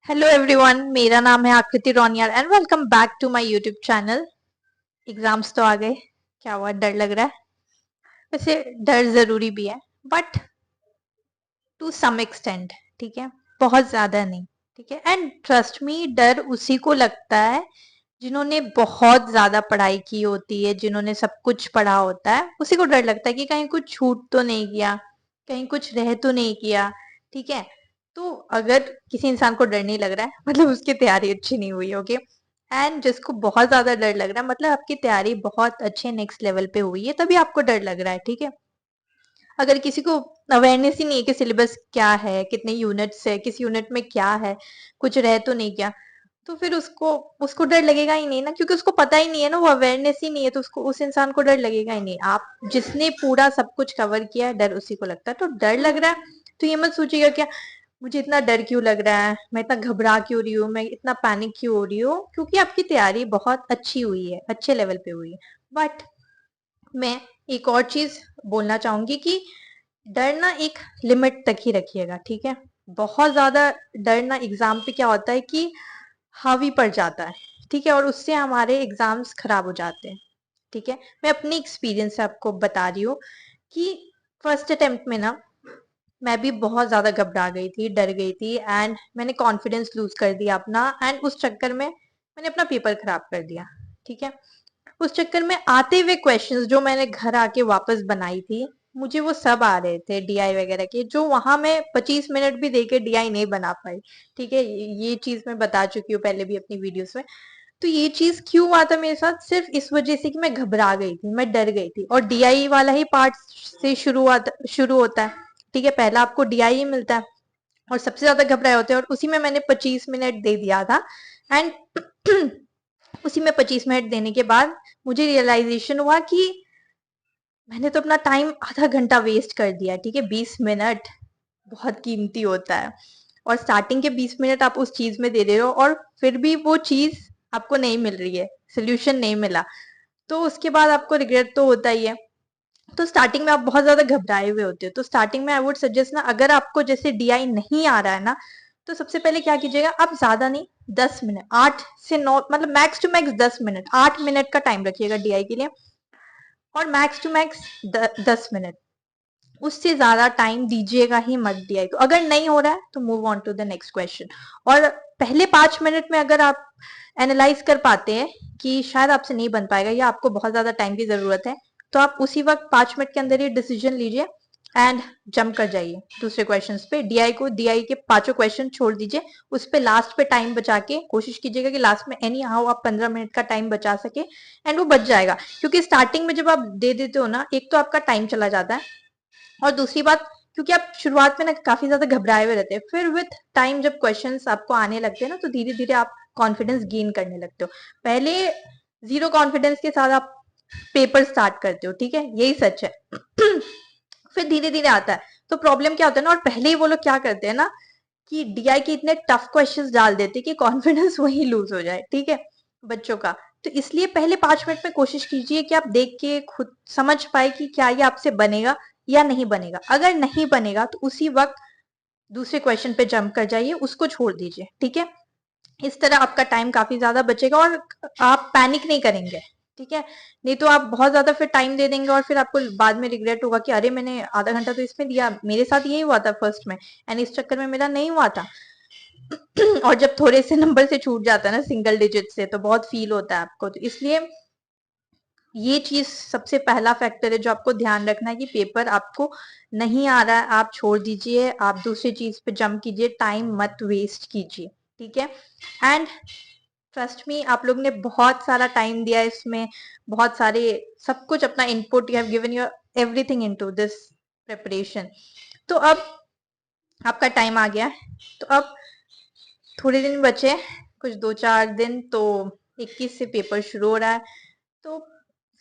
Hello everyone, मेरा नाम है Aakriti Roniyar and welcome back to my YouTube channel. Exams तो आ गए। क्या हुआ, डर लग रहा है? वैसे डर जरूरी भी है, बट टू सम एक्सटेंट। ठीक है, बहुत ज्यादा नहीं। ठीक है, एंड ट्रस्ट मी, डर उसी को लगता है जिन्होंने बहुत ज्यादा पढ़ाई की होती है, जिन्होंने सब कुछ पढ़ा होता है, उसी को डर लगता है कि कहीं कुछ छूट तो नहीं गया, कहीं कुछ रह तो नहीं किया। ठीक है, तो अगर किसी इंसान को डर नहीं लग रहा है मतलब उसकी तैयारी अच्छी नहीं हुई होगी। एंड जिसको बहुत ज्यादा डर लग रहा है मतलब आपकी तैयारी बहुत अच्छे नेक्स्ट लेवल पे हुई है, तभी आपको डर लग रहा है। ठीक है, अगर किसी को अवेयरनेस ही नहीं है कि सिलेबस क्या है, कितने यूनिट्स है, किस यूनिट में क्या है, कुछ रह तो नहीं क्या, तो फिर उसको उसको डर लगेगा ही नहीं ना, क्योंकि उसको पता ही नहीं है ना, वो अवेयरनेस ही नहीं है, तो उसको उस इंसान को डर लगेगा ही नहीं। आप जिसने पूरा सब कुछ कवर किया है, डर उसी को लगता है। तो डर लग रहा है तो ये मत सोचिएगा क्या मुझे इतना डर क्यों लग रहा है, मैं इतना घबरा क्यों रही हूँ, मैं इतना पैनिक क्यों हो रही हूँ, क्योंकि आपकी तैयारी बहुत अच्छी हुई है, अच्छे लेवल पे हुई है। बट मैं एक और चीज बोलना चाहूंगी कि डरना एक लिमिट तक ही रखिएगा। ठीक है, बहुत ज्यादा डरना एग्जाम पे क्या होता है कि हावी पड़ जाता है। ठीक है, और उससे हमारे एग्जाम्स खराब हो जाते हैं। ठीक है, मैं अपनी एक्सपीरियंस से आपको बता रही हूँ कि फर्स्ट अटेम्प्ट में ना मैं भी बहुत ज्यादा घबरा गई थी, डर गई थी, एंड मैंने कॉन्फिडेंस लूज कर दिया अपना, एंड उस चक्कर में मैंने अपना पेपर खराब कर दिया। ठीक है, उस चक्कर में आते हुए क्वेश्चंस जो मैंने घर आके वापस बनाई थी, मुझे वो सब आ रहे थे डीआई वगैरह के, जो वहां मैं 25 मिनट भी देके डीआई नहीं बना पाई। ठीक है, ये चीज मैं बता चुकी हूँ पहले भी अपनी वीडियोस में। तो ये चीज क्यों हुआ था मेरे साथ, सिर्फ इस वजह से कि मैं घबरा गई थी, मैं डर गई थी। और डीआई वाला ही पार्ट से शुरू होता है। ठीक है, पहला आपको डीआई ही मिलता है और सबसे ज्यादा घबराए होते हैं, और उसी में मैंने 25 मिनट दे दिया था। एंड उसी में 25 मिनट देने के बाद मुझे रियलाइजेशन हुआ कि मैंने तो अपना टाइम आधा घंटा वेस्ट कर दिया। ठीक है, 20 मिनट बहुत कीमती होता है, और स्टार्टिंग के 20 मिनट आप उस चीज में दे रहे हो और फिर भी वो चीज आपको नहीं मिल रही है, सोल्यूशन नहीं मिला, तो उसके बाद आपको रिग्रेट तो होता ही है। तो स्टार्टिंग में आप बहुत ज्यादा घबराए हुए होते हो, तो स्टार्टिंग में आई वुड सजेस्ट ना, अगर आपको जैसे डीआई नहीं आ रहा है ना, तो सबसे पहले क्या कीजिएगा, आप ज्यादा नहीं, 10 मिनट, 8 से 9, मतलब max to max 10 minute, 8 minute का टाइम रखिएगा डीआई के लिए, और मैक्स टू मैक्स 10 मिनट, उससे ज्यादा टाइम दीजिएगा ही मत दिया। तो अगर नहीं हो रहा है तो move on to the next question. और पहले 5 मिनट में अगर आप एनालाइज कर पाते हैं कि शायद आपसे नहीं बन पाएगा या आपको बहुत ज्यादा टाइम की जरूरत है, तो आप उसी वक्त 5 मिनट के अंदर ही डिसीजन लीजिए एंड जंप कर जाइए दूसरे क्वेश्चन पे। डीआई के पांचों क्वेश्चन छोड़ दीजिए, उस पे लास्ट पे टाइम बचा के कोशिश कीजिएगा कि लास्ट में एनी हाउ आप 15 मिनट का टाइम बचा सके, एंड वो बच जाएगा। क्योंकि स्टार्टिंग में जब आप दे देते हो ना, एक तो आपका टाइम चला जाता है, और दूसरी बात, क्योंकि आप शुरुआत में ना काफी ज्यादा घबराए हुए रहते हैं, फिर विथ टाइम जब क्वेश्चंस आपको आने लगते हैं ना, तो धीरे धीरे आप कॉन्फिडेंस गेन करने लगते हो। पहले जीरो कॉन्फिडेंस के साथ आप पेपर स्टार्ट करते हो। ठीक है, यही सच है। फिर धीरे धीरे आता है। तो प्रॉब्लम क्या होता है ना, और पहले ही वो लोग क्या करते हैं ना कि डीआई के इतने टफ क्वेश्चंस डाल देते कि कॉन्फिडेंस वही लूज हो जाए। ठीक है, बच्चों का। तो इसलिए पहले 5 मिनट में कोशिश कीजिए कि आप देख के खुद समझ पाए कि क्या ये आपसे बनेगा या नहीं बनेगा। अगर नहीं बनेगा तो उसी वक्त दूसरे क्वेश्चन पे जंप कर जाइए, उसको छोड़ दीजिए। ठीक है, इस तरह आपका टाइम काफी ज्यादा बचेगा और आप पैनिक नहीं करेंगे। ठीक है, नहीं तो आप बहुत ज्यादा फिर टाइम दे देंगे और फिर आपको बाद में रिग्रेट होगा कि अरे मैंने आधा घंटा तो इसमें दिया, मेरे साथ यही हुआ था फर्स्ट में, एंड इस चक्कर में मेरा नहीं हुआ था। और जब थोड़े से नंबर से छूट जाता है ना, सिंगल डिजिट से, तो बहुत फील होता है आपको। तो इसलिए ये चीज सबसे पहला फैक्टर है जो आपको ध्यान रखना है कि पेपर आपको नहीं आ रहा है, आप छोड़ दीजिए, आप दूसरी चीज पे जंप कीजिए, टाइम मत वेस्ट कीजिए। ठीक है, एंड ट्रस्ट मी, आप लोग ने बहुत सारा टाइम दिया इसमें, बहुत सारे सब कुछ अपना input, you have given your everything into this preparation. तो अब आपका टाइम आ गया है, तो अब थोड़े दिन बचे, कुछ 2-4 दिन, तो 21 से पेपर शुरू हो रहा है। तो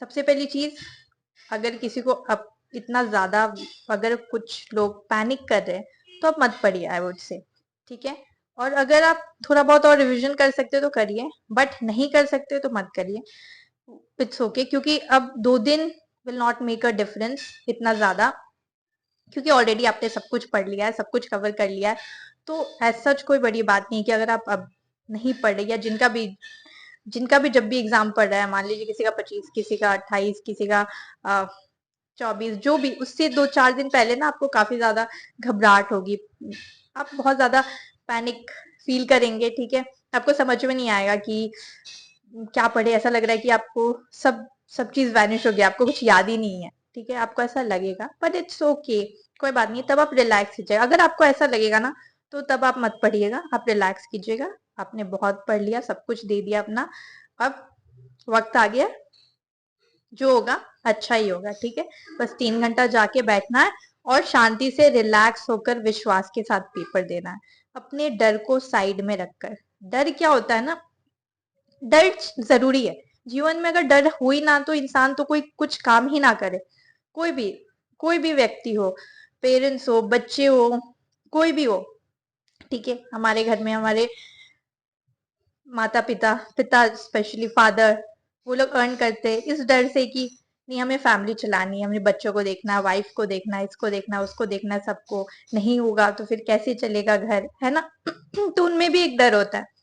सबसे पहली चीज, अगर किसी को अब इतना ज्यादा, अगर कुछ लोग पैनिक कर रहे हैं तो आप मत पढ़िए, आई वुड से। ठीक है, और अगर आप थोड़ा बहुत और रिवीजन कर सकते हो तो करिए, बट नहीं कर सकते तो मत करिए। इट्स ओके, क्योंकि अब 2 दिन will not make a difference इतना ज्यादा, क्योंकि ऑलरेडी आपने सब कुछ पढ़ लिया है, सब कुछ कवर कर लिया है। तो एज सच कोई बड़ी बात नहीं कि अगर आप अब नहीं पढ़ रहे, या जिनका भी जब भी एग्जाम पढ़ रहा है, मान लीजिए किसी का 25, किसी का 28, किसी का 24, जो भी, उससे 2-4 दिन पहले ना आपको काफी ज्यादा घबराहट होगी, आप बहुत ज्यादा पैनिक फील करेंगे, ठीक है। आपको समझ में नहीं आएगा कि क्या पढ़े, ऐसा लग रहा है कि आपको सब सब चीज वैनिश हो गया, आपको कुछ याद ही नहीं है, ठीक है, आपको ऐसा लगेगा, बट इट्स ओके, कोई बात नहीं, तब आप रिलैक्स कीजिएगा। अगर आपको ऐसा लगेगा ना, तो तब आप मत पढ़िएगा, आप रिलैक्स कीजिएगा, आपने बहुत पढ़ लिया, सब कुछ दे दिया अपना, अब वक्त आ गया, जो होगा अच्छा ही होगा, ठीक है। बस 3 घंटा जाके बैठना है और शांति से रिलैक्स होकर विश्वास के साथ पेपर देना है, अपने डर को साइड में रखकर। डर क्या होता है ना, डर जरूरी है जीवन में, अगर डर हो ही ना तो इंसान तो कोई कुछ काम ही ना करे, कोई भी, कोई भी व्यक्ति हो, पेरेंट्स हो, बच्चे हो, कोई भी हो, ठीक है। हमारे घर में हमारे माता पिता, पिता स्पेशली फादर, वो लोग अर्न करते हैं इस डर से कि नहीं, हमें फैमिली चलानी है, हमें बच्चों को देखना है, वाइफ को देखना है, इसको देखना है, उसको देखना है, सबको, नहीं होगा तो फिर कैसे चलेगा घर, है ना। तो उनमें भी एक डर होता है,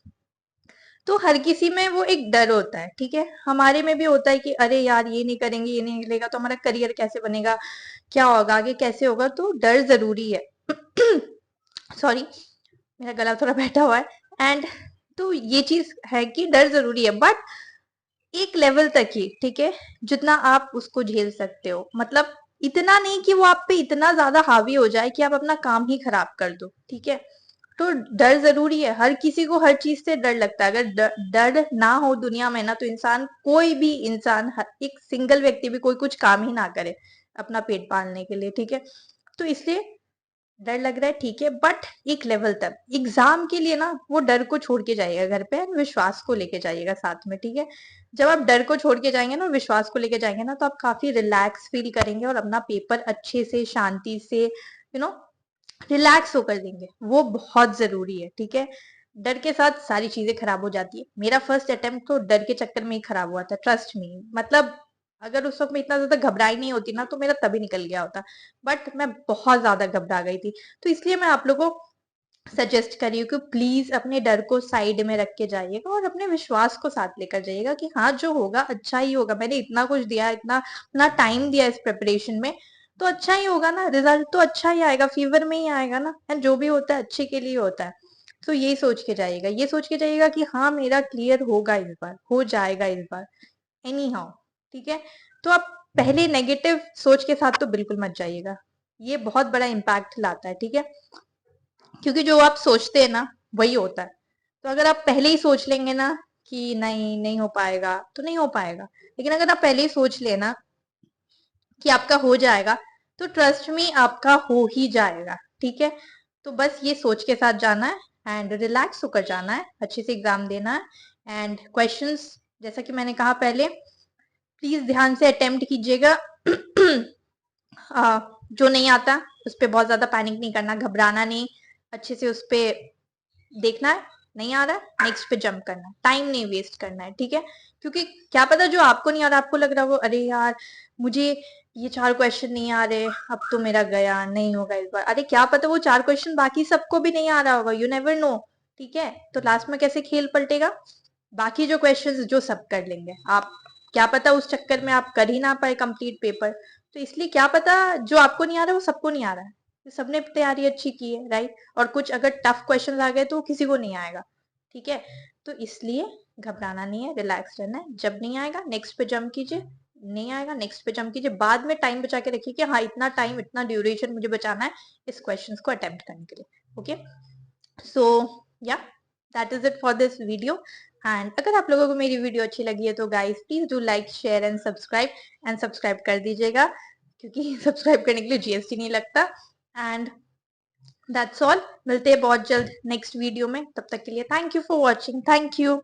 तो हर किसी में वो एक डर होता है, ठीक है। हमारे में भी होता है कि अरे यार, ये नहीं करेंगे, ये नहीं मिलेगा तो हमारा करियर कैसे बनेगा, क्या होगा आगे, कैसे होगा, तो डर जरूरी है। सॉरी, मेरा गला थोड़ा बैठा हुआ है। एंड तो ये चीज है कि डर जरूरी है, बट एक लेवल तक ही, ठीक है, जितना आप उसको झेल सकते हो, मतलब इतना नहीं कि वो आप पे इतना ज्यादा हावी हो जाए कि आप अपना काम ही खराब कर दो, ठीक है। तो डर जरूरी है, हर किसी को हर चीज से डर लगता है, अगर डर ना हो दुनिया में ना, तो इंसान, कोई भी इंसान, एक सिंगल व्यक्ति भी कोई कुछ काम ही ना करे अपना पेट पालने के लिए, ठीक है। तो इसलिए डर लग रहा है, ठीक है, बट एक लेवल तक, एग्जाम के लिए ना वो डर को छोड़ के जाइएगा घर पे, विश्वास को लेके जाइएगा साथ में, ठीक है। जब आप डर को छोड़ के जाएंगे ना, विश्वास को लेके जाएंगे ना, तो आप काफी रिलैक्स फील करेंगे और अपना पेपर अच्छे से, शांति से, रिलैक्स होकर देंगे, वो बहुत जरूरी है, ठीक है। डर के साथ सारी चीजें खराब हो जाती है, मेरा फर्स्ट अटेम्प्ट तो डर के चक्कर में ही खराब हुआ था, ट्रस्ट मी, मतलब अगर उस वक्त मैं इतना ज्यादा घबराई नहीं होती ना, तो मेरा तभी निकल गया होता, बट मैं बहुत ज्यादा घबरा गई थी। तो इसलिए मैं आप लोगों को सजेस्ट करी हूँ कि प्लीज अपने डर को साइड में रख के जाइएगा और अपने विश्वास को साथ लेकर जाइएगा कि हाँ, जो होगा अच्छा ही होगा, मैंने इतना कुछ दिया, इतना इतना टाइम दिया इस प्रिपरेशन में, तो अच्छा ही होगा ना, रिजल्ट तो अच्छा ही आएगा, फीवर में ही आएगा ना, एंड जो भी होता है अच्छे के लिए होता है। तो ये सोच के जाइएगा, ये सोच के जाइएगा कि हाँ, मेरा क्लियर होगा इस बार, हो जाएगा इस बार, एनी हाउ, ठीक है। तो आप पहले नेगेटिव सोच के साथ तो बिल्कुल मत जाइएगा, ये बहुत बड़ा इम्पैक्ट लाता है, ठीक है। क्योंकि जो आप सोचते हैं ना, वही होता है। तो अगर आप पहले ही सोच लेंगे ना कि नहीं, नहीं हो पाएगा, तो नहीं हो पाएगा, लेकिन अगर आप पहले ही सोच लेना कि आपका हो जाएगा, तो ट्रस्ट मी, आपका हो ही जाएगा, ठीक है। तो बस ये सोच के साथ जाना है एंड रिलैक्स होकर जाना है, अच्छे से एग्जाम देना है, एंड क्वेश्चंस, जैसा कि मैंने कहा पहले, प्लीज ध्यान से अटेम्प्ट कीजिएगा। जो नहीं आता उस पर बहुत ज्यादा पैनिक नहीं करना, घबराना नहीं, अच्छे से उस पर देखना है, नहीं आ रहा है नेक्स्ट पे जंप करना है, टाइम नहीं वेस्ट करना है, ठीक है। क्योंकि क्या पता जो आपको नहीं आ रहा, आपको लग रहा है वो, अरे यार, मुझे ये 4 क्वेश्चन नहीं आ रहे, अब तो मेरा गया, नहीं होगा इस बार, अरे क्या पता वो 4 क्वेश्चन बाकी सबको भी नहीं आ रहा होगा, यू नेवर नो, ठीक है। तो लास्ट में कैसे खेल पलटेगा, बाकी जो क्वेश्चंस जो सब कर लेंगे आप, क्या पता उस चक्कर में आप कर ही ना पाए कंप्लीट पेपर। तो इसलिए क्या पता जो आपको नहीं आ रहा वो सबको नहीं आ रहा है, तो सबने तैयारी अच्छी की है, राइट। और कुछ अगर टफ क्वेश्चन आ गए तो किसी को नहीं आएगा, ठीक है। तो इसलिए घबराना नहीं है, रिलैक्स रहना है, जब नहीं आएगा नेक्स्ट पे जंप कीजिए, नहीं आएगा नेक्स्ट पे जंप कीजिए, बाद में टाइम बचा के रखिए कि हाँ, इतना टाइम, इतना ड्यूरेशन मुझे बचाना है इस क्वेश्चंस को अटेम्प्ट करने के लिए, ओके। सो या, that is it for this video. And अगर आप लोगों को मेरी वीडियो अच्छी लगी है तो guys please do like, share and subscribe कर दीजिएगा, क्योंकि सब्सक्राइब करने के लिए जीएसटी नहीं लगता। एंड दैट्स ऑल, मिलते हैं बहुत जल्द नेक्स्ट वीडियो में, तब तक के लिए thank you for watching, thank you.